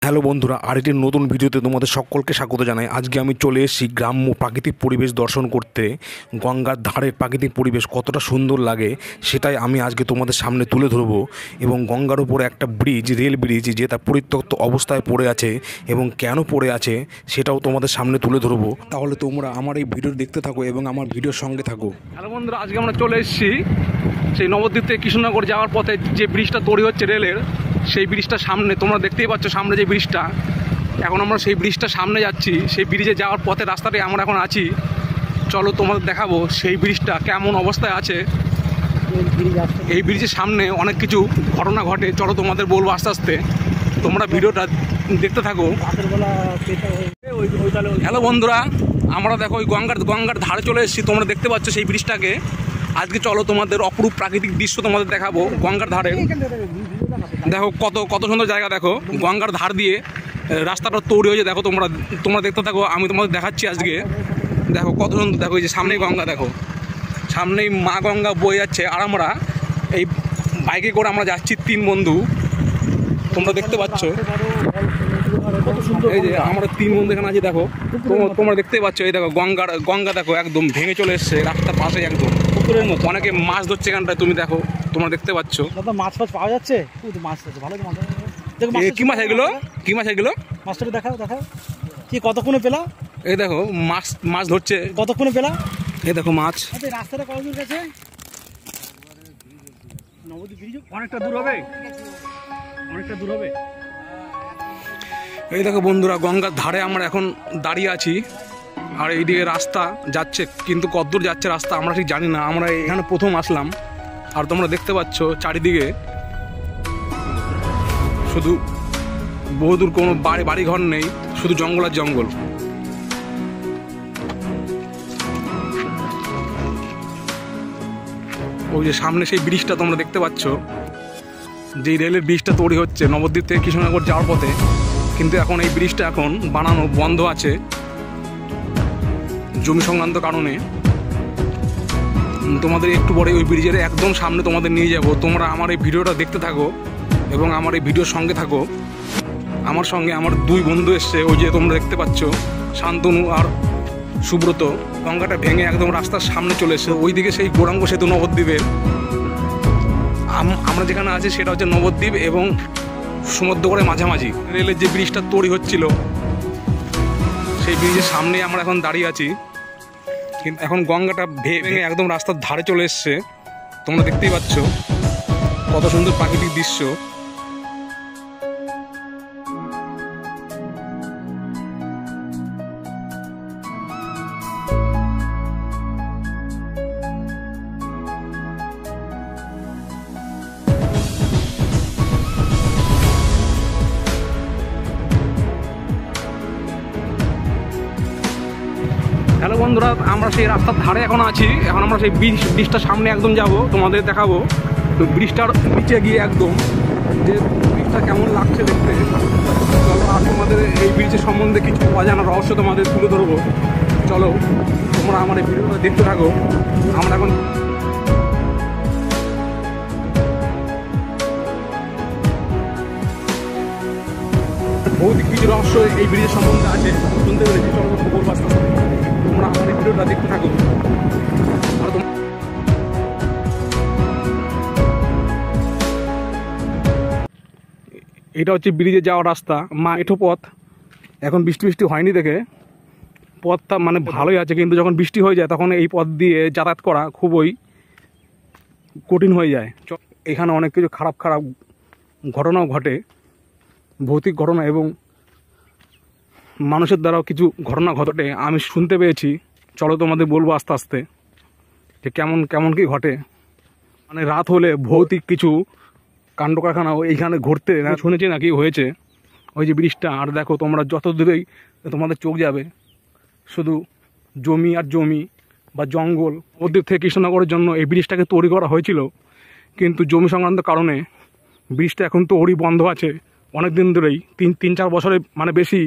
Hello বন্ধুরা, আরেকটি নতুন ভিডিওতে তোমাদের সকলকে স্বাগত জানাই। আজকে আমি চলে এসেছি গ্রাম্য প্রাকৃতিক পরিবেশ দর্শন করতে। গঙ্গার ধারের প্রাকৃতিক পরিবেশ কতটা সুন্দর লাগে সেটাই আমি আজকে তোমাদের সামনে তুলে ধরবো। এবং গঙ্গার উপরে একটা ব্রিজ, রেল ব্রিজ, যেটা পরিত্যক্ত অবস্থায় পড়ে আছে এবং কেন পড়ে আছে সেটাও তোমাদের সামনে তুলে ধরবো। তাহলে তোমরা আমার এই ভিডিও দেখতে থাকো এবং আমার ভিডিওর সঙ্গে থাকো। হ্যালো বন্ধুরা, আজকে আমরা চলে এসেছি সেই নবদ্বীপ থেকে কৃষ্ণনগর যাওয়ার পথে যে ব্রিজটা তৈরি হচ্ছে রেলের, সেই ব্রিজটার সামনে তোমরা দেখতেই পাচ্ছ সামনে যে ব্রিজটা। এখন আমরা সেই ব্রিজটার সামনে যাচ্ছি, সেই ব্রিজে যাওয়ার পথে রাস্তাটাই আমরা এখন আছি। চলো তোমাদের দেখাবো সেই ব্রিজটা কেমন অবস্থায় আছে। এই ব্রিজের সামনে অনেক কিছু ঘটনা ঘটে, চলো তোমাদের বলবো আস্তে আস্তে, তোমরা ভিডিওটা দেখতে থাকো। হ্যালো বন্ধুরা, আমরা দেখো ওই গঙ্গার ধারে চলে এসেছি, তোমরা দেখতে পাচ্ছ সেই ব্রিজটাকে। আজকে চলো তোমাদের অপরূপ প্রাকৃতিক দৃশ্য তোমাদের দেখাবো গঙ্গার ধারে। দেখো কত কত সুন্দর জায়গা, দেখো গঙ্গার ধার দিয়ে রাস্তাটা তৈরি হয়েছে। দেখো তোমরা দেখতে থাকো, আমি তোমাদের দেখাচ্ছি আজকে। দেখো কত সুন্দর, দেখো এই যে সামনেই গঙ্গা, দেখো সামনেই মা গঙ্গা বয়ে যাচ্ছে। আর আমরা এই বাইকে করে আমরা যাচ্ছি 3 বন্ধু, তোমরা দেখতে পাচ্ছ। এই যে আমরা 3 বন্ধু এখানে আছি, দেখো তোমরা দেখতে পাচ্ছ। এই দেখো গঙ্গা দেখো একদম ভেঙে চলে এসছে রাস্তার পাশে, একদম পুকুরের মতো। অনেকে মাছ ধরছে এখানটায়, তুমি দেখো, তোমরা দেখতে পাচ্ছ। মাছ ফাছ পাওয়া যাচ্ছে, মাছ আছে ভালো। কি মাছ এগুলো? কি মাছ এগুলো? মাছটা দেখাও কি কতক্ষণে পেলা? এই দেখো মাছ ধরছে, কতক্ষণে পেলা? এই দেখো মাছ। রাস্তাটা কত দূর গেছে? নবদ্বীপ ব্রিজ অনেকটা দূর হবে। এই দেখো বন্ধুরা, গঙ্গার ধারে আমরা এখন দাঁড়িয়ে আছি। আর এইদিকে রাস্তা যাচ্ছে, কিন্তু কতদূর যাচ্ছে রাস্তা আমরা ঠিক জানি না। আমরা এখানে প্রথম আসলাম। আর তোমরা দেখতে পাচ্ছ চারিদিকে শুধু বহুদূর কোনো বাড়ি ঘর নেই, শুধু জঙ্গল আর জঙ্গল। ওই যে সামনে সেই ব্রিজটা তোমরা দেখতে পাচ্ছ, যে রেলের ব্রিজটা তৈরি হচ্ছে নবদ্বীপ থেকে কৃষ্ণনগর যাওয়ার পথে। কিন্তু এখন এই ব্রিজটা এখন বানানো বন্ধ আছে জমি সংক্রান্ত কারণে। তোমাদের একটু পরে ওই ব্রিজের একদম সামনে তোমাদের নিয়ে যাব। তোমরা আমার এই ভিডিওটা দেখতে থাকো এবং আমার এই ভিডিওর সঙ্গে থাকো। আমার সঙ্গে আমার 2 বন্ধু এসছে, ওই যে তোমরা দেখতে পাচ্ছ, শান্তনু আর সুব্রত। গঙ্গাটা ভেঙে একদম রাস্তার সামনে চলে এসছে। ওইদিকে সেই গৌরাঙ্গ সেতু নবদ্বীপের। আমরা যেখানে আছি সেটা হচ্ছে নবদ্বীপ এবং সমুদ্রগড়ের মাঝামাঝি রেলের যে ব্রিজটা তৈরি হচ্ছিল, সেই ব্রিজের সামনে আমরা এখন দাঁড়িয়ে আছি। কিন্তু এখন গঙ্গাটা ভেঙে একদম রাস্তার ধারে চলে এসছে, তোমরা দেখতেই পাচ্ছ কত সুন্দর প্রাকৃতিক দৃশ্য। হ্যালো বন্ধুরা, আমরা সেই রাস্তার ধারে এখন আছি। এখন আমরা সেই ব্রিজটার সামনে একদম যাব, তোমাদের দেখাবো। তো ব্রিজটার নিচে গিয়ে একদম যে ব্রিজটা কেমন লাগছে দেখতে। চলো আর তোমাদের এই ব্রিজের সম্বন্ধে কিছু অজানা রহস্য তোমাদের তুলে ধরবো। চলো তোমরা আমার এই ভিডিওটা দেখতে থাকো। আমরা এখন ভৌতিক কিছু রহস্য এই ব্রিজের সম্বন্ধে আছে, শুনতে পেরেছি। চলো বলবো আস্তে আস্তে, তোমরা আমার এই ভিডিওটা দেখতে থাকো। এটা হচ্ছে ব্রিজে যাওয়ার রাস্তা, এঁটো পথ। এখন বৃষ্টি হয়নি দেখে পথটা মানে ভালোই আছে, কিন্তু যখন বৃষ্টি হয়ে যায় তখন এই পথ দিয়ে যাতায়াত করা খুবই কঠিন হয়ে যায়। এখানে অনেক কিছু খারাপ ঘটনাও ঘটে, ভৌতিক ঘটনা এবং মানুষের দ্বারাও কিছু ঘটনা ঘটে আমি শুনতে পেয়েছি। চলো তোমাদের বলবো আস্তে আস্তে যে কেমন কি ঘটে। মানে রাত হলে ভৌতিক কিছু কাণ্ড কারখানাও এইখানে ঘুরতে শুনেছি নাকি হয়েছে। ওই যে ব্রিজটা, আর দেখো তোমরা যত দূরেই তোমাদের চোখ যাবে শুধু জমি আর জমি বা জঙ্গল। নবদ্বীপ থেকে কৃষ্ণনগরের জন্য এই ব্রিজটাকে তৈরি করা হয়েছিল, কিন্তু জমি সংক্রান্ত কারণে ব্রিজটা এখন তৈরি বন্ধ আছে অনেক দিন ধরেই, 3-4 বছরের মানে বেশি।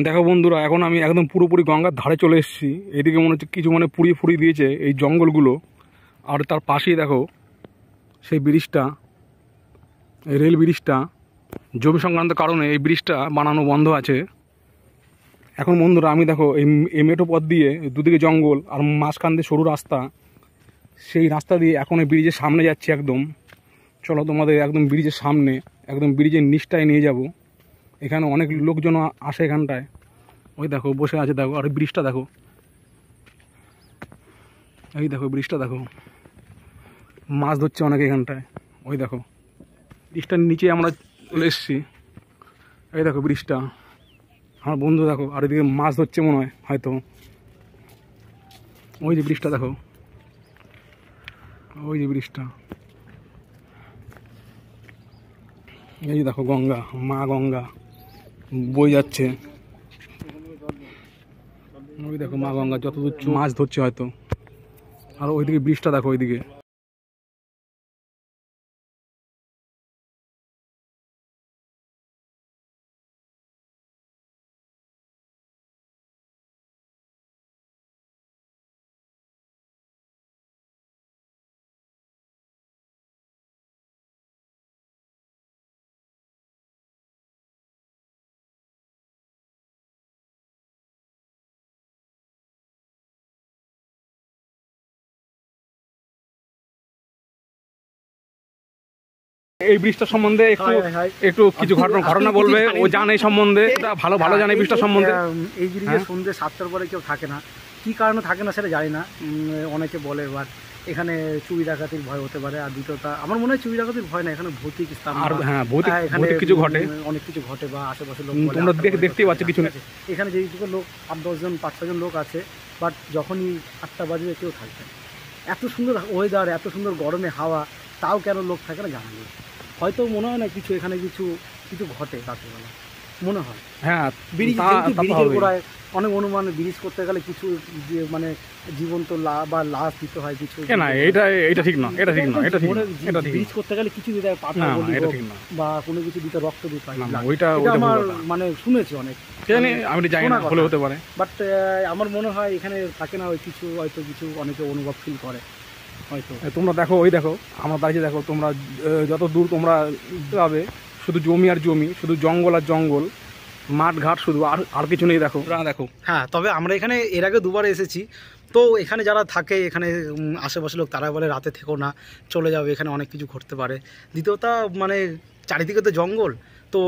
দেখো বন্ধুরা, এখন আমি একদম পুরোপুরি গঙ্গার ধারে চলে এসেছি। এদিকে মনে হচ্ছে কিছু পুড়িয়ে দিয়েছে এই জঙ্গলগুলো। আর তার পাশেই দেখো সেই ব্রিজটা, এই রেল ব্রিজটা। জমি সংক্রান্ত কারণে এই ব্রিজটা বানানো বন্ধ আছে এখন। বন্ধুরা আমি দেখো এই মেঠো পথ দিয়ে দুদিকে জঙ্গল আর মাঝখান দিয়ে সরু রাস্তা, সেই রাস্তা দিয়ে এখন এই ব্রিজের সামনে যাচ্ছি একদম। চলো তোমাদের একদম ব্রিজের সামনে, একদম ব্রিজের নিচটায় নিয়ে যাব। এখানে অনেক লোকজন আসে এখানটায়। ওই দেখো বসে আছে, দেখো। আর ব্রিজটা দেখো, এই দেখো ব্রিজটা দেখো, মাছ ধরছে অনেকে এখানটায়। ওই দেখো ব্রিজটার নিচে আমরা চলে এসেছি। এই দেখো ব্রিজটা, আমার বন্ধু দেখো। আর এদিকে মাছ ধরছে মনে হয় হয়তো। ওই যে ব্রিজটা দেখো, ওই যে ব্রিজটা। এই যে দেখো গঙ্গা, মা গঙ্গা বই যাচ্ছে। ওই দেখো মা গঙ্গা যতদূর মাছ ধরছে হয়তো। আর ওইদিকে ব্রিজটা দেখো, ওইদিকে। এই ব্রিজটা সম্বন্ধে একটু কিছু ঘটনা বলবে। ও জানে এই সম্বন্ধে, ভালো জানে এই ব্রিজটা সম্বন্ধে। এই ব্রিজে সন্ধ্যে 7টার পরে কেউ থাকে না। কি কারণে থাকে না সেটা জানি না। অনেকে বলে এবার এখানে চুরি ডাকাতির ভয় হতে পারে। আর দ্বিতীয়টা আমার মনে হয় চুরি ডাকাতির ভয় না, এখানে ভৌতিক স্থান। আর হ্যাঁ, ভৌতিক কিছু ঘটে, অনেক কিছু ঘটে। বা আশেপাশে লোক তোমরা দেখতেই পাচ্ছ কিছু না। এখানে যেইটুকু লোক 8-10 জন 5-6 জন লোক আছে, বাট যখনই 8টা বাজে কেউ থাকবে। এত সুন্দর ওয়েদার, এত সুন্দর গরমে হাওয়া, তাও কেন লোক থাকে না জানা নেই। হয়তো মনে হয় না কিছু এখানে কিছু ঘটে রাত্রিবেলা মনে হয়। হ্যাঁ, ব্রিজের গোড়ায় অনেক অনুমান। ব্রিজ করতে গেলে কিছু মানে জীবন্ত লাশ দিতে হয় কিছু। না, এটা ঠিক না, এটা ঠিক না, এটা ঠিক না। ব্রিজ করতে গেলে কিছু দিতে হয়, পাথর বা কোনো কিছু দিতে, রক্ত দিতে হয়। ওইটা আমার মানে শুনেছি অনেক, আমি জানি না, হলে হতে পারে। বাট আমার মনে হয় এখানে থাকে না ওই কিছু, হয়তো কিছু অনেকে অনুভব ফিল করে হয়তো। তোমরা দেখো, ওই দেখো আমার বাড়িতে দেখো। তোমরা যত দূর তোমরা যাবে শুধু জমি আর জমি, শুধু জঙ্গল আর জঙ্গল, মাঠ ঘাট শুধু, আর কিছু নেই। দেখো দেখো। হ্যাঁ, তবে আমরা এখানে এর আগে 2বার এসেছি। তো এখানে যারা থাকে, এখানে আশেপাশে লোক, তারা বলে রাতে থেকো না, চলে যাবে, এখানে অনেক কিছু ঘটতে পারে। দ্বিতীয়টা মানে চারিদিকে তো জঙ্গল, তো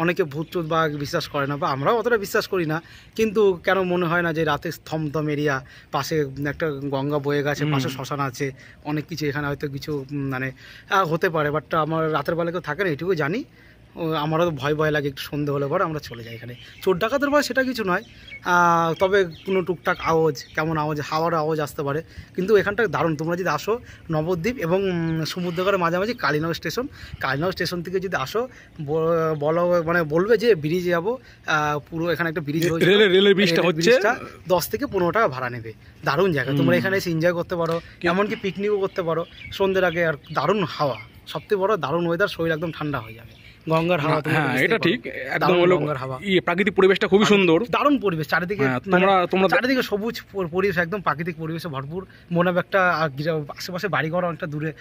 অনেকে ভূত বা বিশ্বাস করে না, বা আমরাও অতটা বিশ্বাস করি না। কিন্তু কেন মনে হয় না যে রাতে থমথম এরিয়া, পাশে একটা গঙ্গা বয়ে গেছে, পাশে শ্মশান আছে, অনেক কিছু এখানে হয়তো কিছু মানে হতে পারে। বাট আমার রাতের বেলা কেউ থাকে না, এটুকু জানি। আমারও ভয় লাগে একটু সন্ধে হলে পরে আমরা চলে যাই। এখানে চোর ডাকাতের ভয় সেটা কিছু নয়, তবে কোনো টুকটাক আওয়াজ, কেমন আওয়াজ, হাওয়ার আওয়াজ আসতে পারে। কিন্তু এখানটা দারুণ। তোমরা যদি আসো নবদ্বীপ এবং সমুদ্রগড়ের মাঝামাঝি কালীনগর স্টেশন থেকে যদি আসো, বলো মানে বলবে যে ব্রিজে যাবো। পুরো এখানে একটা ব্রিজ হচ্ছে, রেলের ব্রিজটা হচ্ছে 10 থেকে 15 টাকা ভাড়া নেবে। দারুণ জায়গা, তোমরা এখানে এসে এনজয় করতে পারো, এমনকি পিকনিকও করতে পারো সন্ধ্যের আগে। আর দারুণ হাওয়া, সবথেকে বড় দারুণ ওয়েদার, শরীর একদম ঠান্ডা হয়ে যাবে। গঙ্গার হাওয়া, হ্যাঁ এটা ঠিক, একদম গঙ্গার হাওয়া। প্রাকৃতিক পরিবেশটা খুবই সুন্দর, দারুণ পরিবেশ। চারিদিকে তোমরা চারিদিকে সবুজ পরিবেশ, একদম প্রাকৃতিক পরিবেশে ভরপুর। মনে হবে একটা আশেপাশে বাড়িঘর অনেকটা দূরে,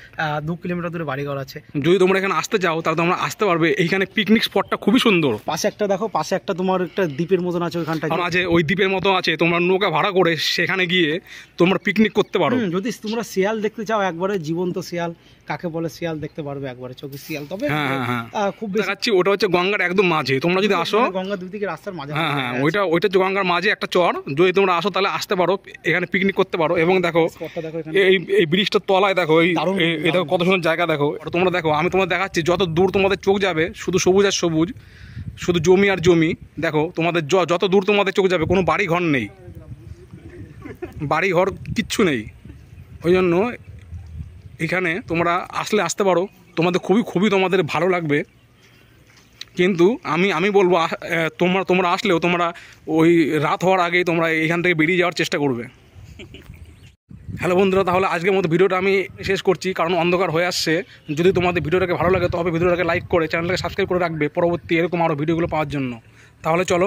2 কিলোমিটার দূরে বাড়িঘর আছে। যদি তোমরা এখানে আসতে চাও তাহলে তোমরা আসতে পারবে। এইখানে পিকনিক স্পটটা খুবই সুন্দর। পাশে একটা দেখো, পাশে একটা তোমার একটা দ্বীপের মতন আছে, ওইখানটা আছে, ওই দ্বীপের মতো আছে। তোমরা নৌকা ভাড়া করে সেখানে গিয়ে তোমরা পিকনিক করতে পারো। যদি তোমরা শিয়াল দেখতে চাও, একবারে জীবন্ত শিয়াল, কাকে বলে শিয়াল দেখতে পারবে, একবারে চোখে শিয়াল। তবে খুব বেশি ওটা হচ্ছে গঙ্গার একদম মাঝে। তোমরা যদি আসো, গঙ্গা দুই দিকে রাস্তার মাঝে, হ্যাঁ ওইটা হচ্ছে গঙ্গার মাঝে একটা চর। যদি তোমরা আসো তাহলে আসতে পারো, এখানে পিকনিক করতে পারো। এবং দেখো এই ব্রিজটার তলায় দেখো, এই দেখো কত সুন্দর জায়গা। দেখো তোমরা দেখো, আমি তোমাদের দেখাচ্ছি, যত দূর তোমাদের চোখ যাবে শুধু সবুজ আর সবুজ, শুধু জমি আর জমি। দেখো তোমাদের যত দূর তোমাদের চোখ যাবে, কোনো বাড়ি ঘর নেই, বাড়ি ঘর কিচ্ছু নেই। ওই জন্য এখানে তোমরা আসতে পারো, তোমাদের খুবই তোমাদের ভালো লাগবে। কিন্তু আমি বলবো তোমরা আসলেও তোমরা ওই রাত হওয়ার আগেই তোমরা এখান থেকে বেরিয়ে যাওয়ার চেষ্টা করবে। হ্যালো বন্ধুরা, তাহলে আজকের মতো ভিডিওটা আমি শেষ করছি, কারণ অন্ধকার হয়ে আসছে। যদি তোমাদের ভিডিওটাকে ভালো লাগে তবে ভিডিওটাকে লাইক করে চ্যানেলটাকে সাবস্ক্রাইব করে রাখবে পরবর্তী এরকম আরও ভিডিওগুলো পাওয়ার জন্য। তাহলে চলো।